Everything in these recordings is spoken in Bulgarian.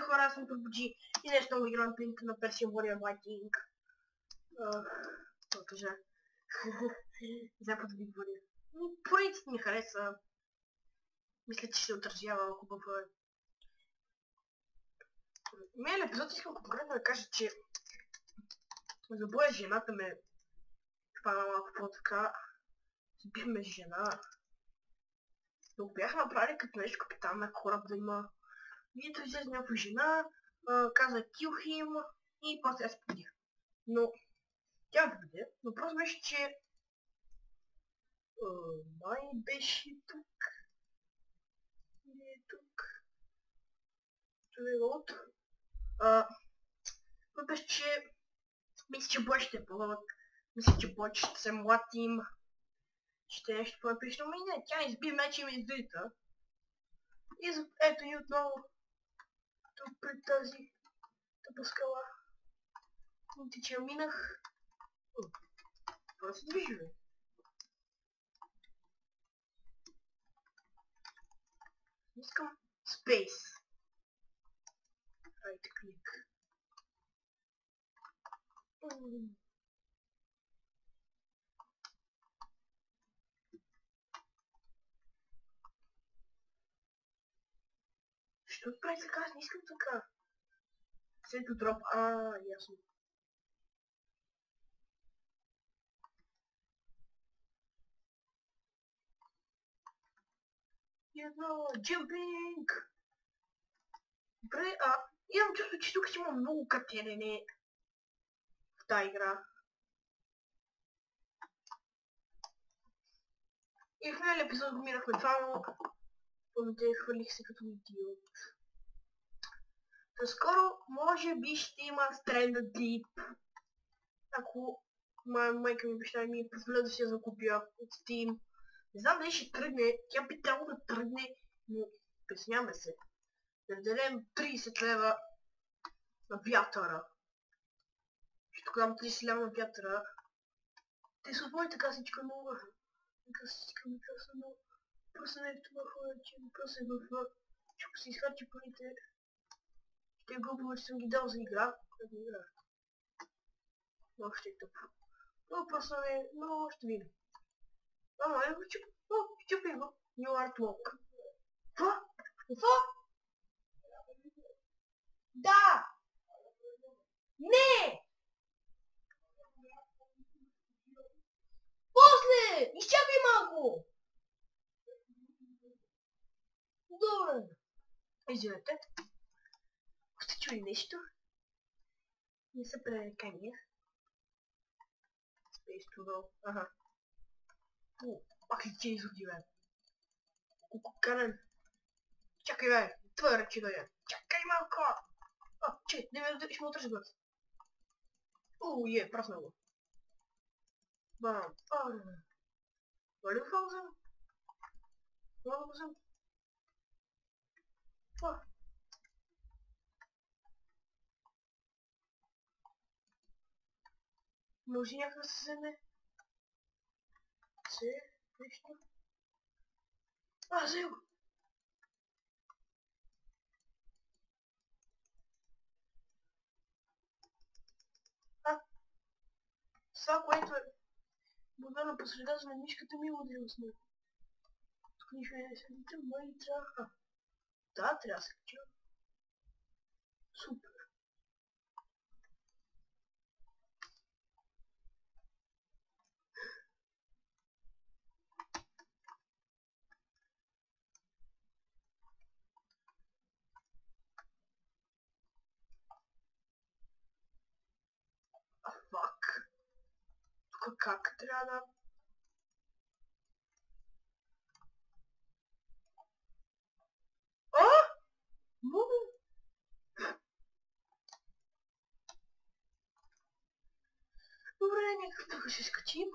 хора, аз съм Турбоджи и нещо много играм плинка на Persian Warrior Viking. Това кажа. Запад ви бъде. Пориците ми хареса. Мисля, че ще отразява хубаво. Миналия епизод искам конкретно да кажа, че за боя жената ме хвана малко по-така. Бихме жена. Но го бяха направили като нещо капитан на кораб да има. Видите, излезе някаква жена, каза kill him и после аз победих. Но тя победи. Въпрос беше, че май беше тук. Не е тук. Това е лот. Това беше, че мисля, че бой ще е по-лък. Мисля, че бой ще се млатим. Ще е нещо по-епично. Ами не, тя изби меча и ме издрита. И ето и отново. Тук пред тази тъпа скала. Мисля, че я минах. Това се движи, бе. Искам Space. Right click. Що прави така? Аз не искам така. След дроп. Ясно. И едно джампинг. Добре, имам чувство, че тук ще има много катерене в тази игра. И в миналия епизод го минахме това, но помните, хвърлих се като идиот. Скоро може би ще има Stranded Deep. Ако майка ми баща ми позволя да си я закупя от Steam. Не знам дали ще тръгне, тя би трябвало да тръгне, но пресняме се. Да дадем 30 лева на вятъра. Ще тогава 30 лева на вятъра. Те са от моята касичка нова. Касичка ми каса, но просто не е в това хора, че просто е в... Че ако си изхарчи парите, ще е глупо, че съм ги дал за игра. Която игра. Много ще е тъпо. Но просто не, но ще видим. Щупи го. New Artwork. Какво? Какво? Да! Не! После! Изчакай малко! Добре. Извинете. Сте чули нещо? Не са пререкания. Space to go. Ага. Пак ли че изоди, бе? Кукуканен. Чакай, бе. Твоя ръчи дойде. Чакай малко! Че, ще му отържи глас. Прасно го. Бам. Вали го фаузен? Вали го взем? Може някак да се вземе? Нещо? Взел го! Това, което е будено по средата на мишката ми удрил с него. Тук нищо не седите, май трябва... Да, трябва да се кача. Супер. Фак. Тук как трябва да... Добре, някакъв тук ще скачим.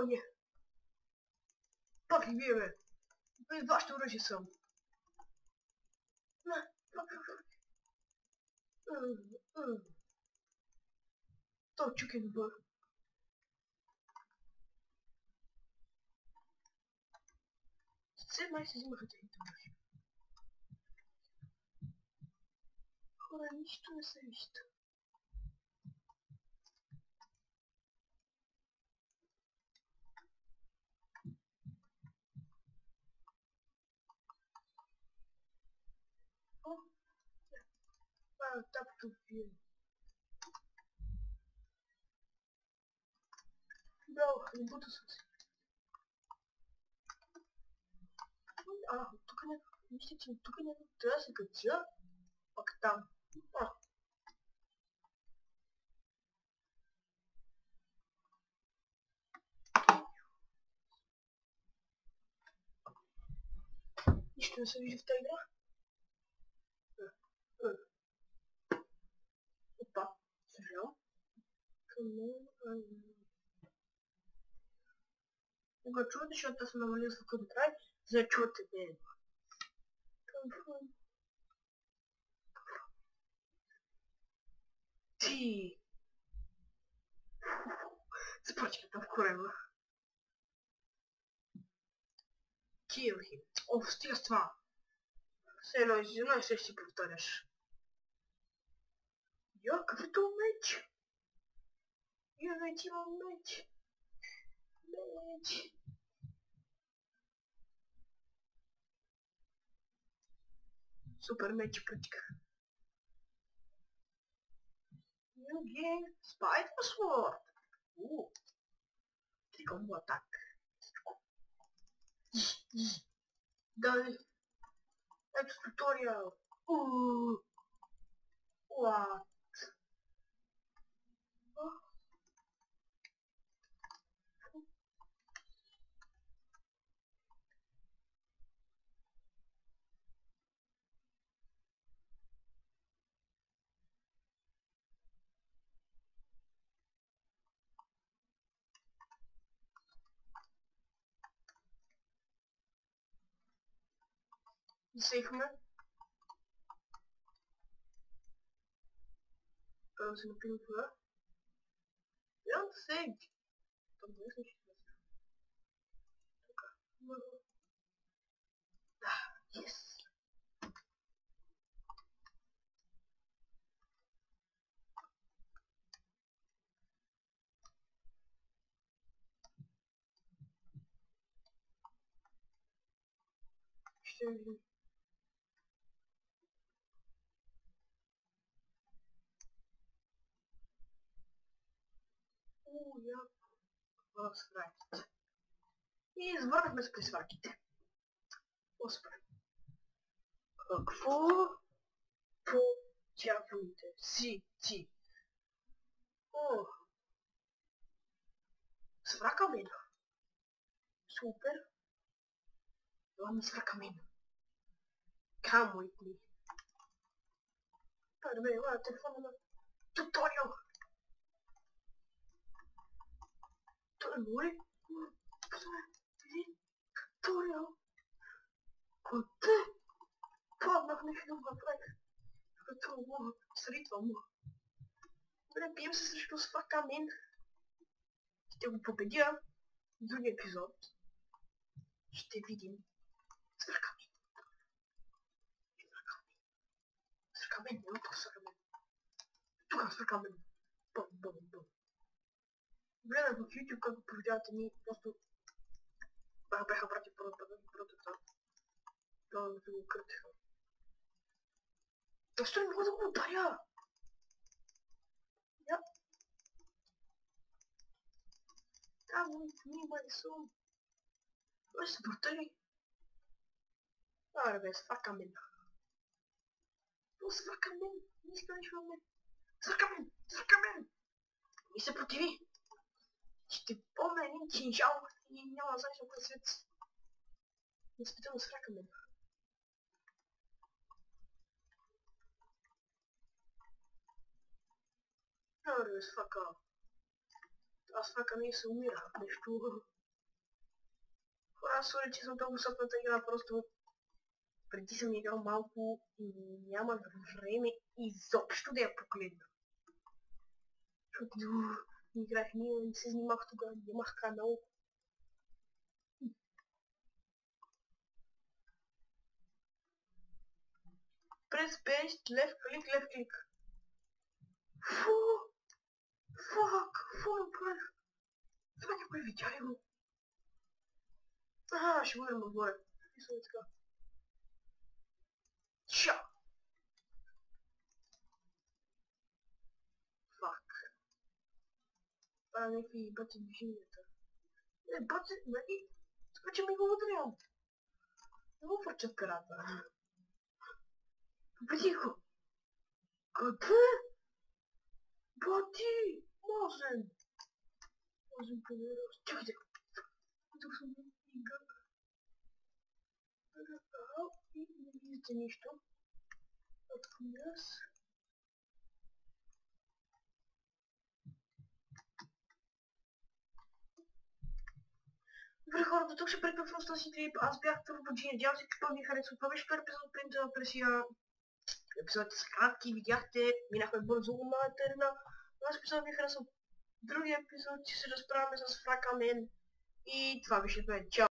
Не. Пак ли вие, бе? Без вашето оръжие съм. този чук е добър. Все май се взимаха техните мъжи. Хора, нищо не се вижда. О, тапто вие. Браво, не бута съм си. Тук не... Мисля, че тук не трябва да се кача. Пак там. Нищо не се вижда в тази игра. Опа, съжалявам. Кога чувате, защото аз съм намалил звука до край, за да чувате мен. Ти! Спрачката в корема. Килхи. Оф, стига с това. Все едно и ще си повторяш. Я, какъв е това меч? Я вече имам меч. Меч. Супер меч пръчка. New game. Spider Sword. Трикомбо атак. Дай. Ето туториал. What? Взехме. Да се напилим това. Я сейв. Там не е нещо. Така. Yes. Ще видим. Я сварките. И извърнахме с присварките. Господи. Какво получавате си ти? О! Сврака мен. Супер. Това ми сврака мен. Come with me. Първе, телефона на туториал. Той мори. Туториал. Къде? Паднах нещо да направих. Като му сритвам му. Добре, бием се срещу свака мен. Ще го победя в другия епизод. Ще видим. Свака мен. Свака мен, няма тук свака мен. Тук свака мен. Бъм. Гледах в YouTube как го победявате ни, просто бяха брати първата това. Това да го крътиха. Защо не мога да го ударя? Я. Там ми съм. Той се брутали. Аре бе, свака мен. Свака мен. Не иска нещо от мен. Свака мен. Ми се противи. Ще помня един кинжал и няма да знаеш на кой свет. Не спитам да свака мен. Аре, свака. Аз свака не се умира. Нещо. Хора, сори, че съм толкова съпната игра, просто преди съм играл малко и нямах време изобщо да я погледна. Не играх ние, не се занимах тогава, нямах канал. Press space, left click. Фу! Фак! Фу, направих! Това някой видя ли го? Ага, ще бъдем отгоре. Мисля така. Ча! Фак. Това някакви бати движенията. Бати, нали? Така че ми го удрям. Не го фърчат карата. Победи го! Къде? Бати! Можем! Можем победа. Чакайте! Тук съм игра. И не виждате нищо. Отвъз. Добре хората, тук ще приключвам с този клип. Аз бях Турбоджи, надявам се какво ви харесва. Това беше първи епизод от Принта на Пресия. Епизодите са кратки, видяхте, минахме бързо на терена. Аз епизод ви харесва. Другия епизод ще се разправяме с Фракамен. И това беше. Чао!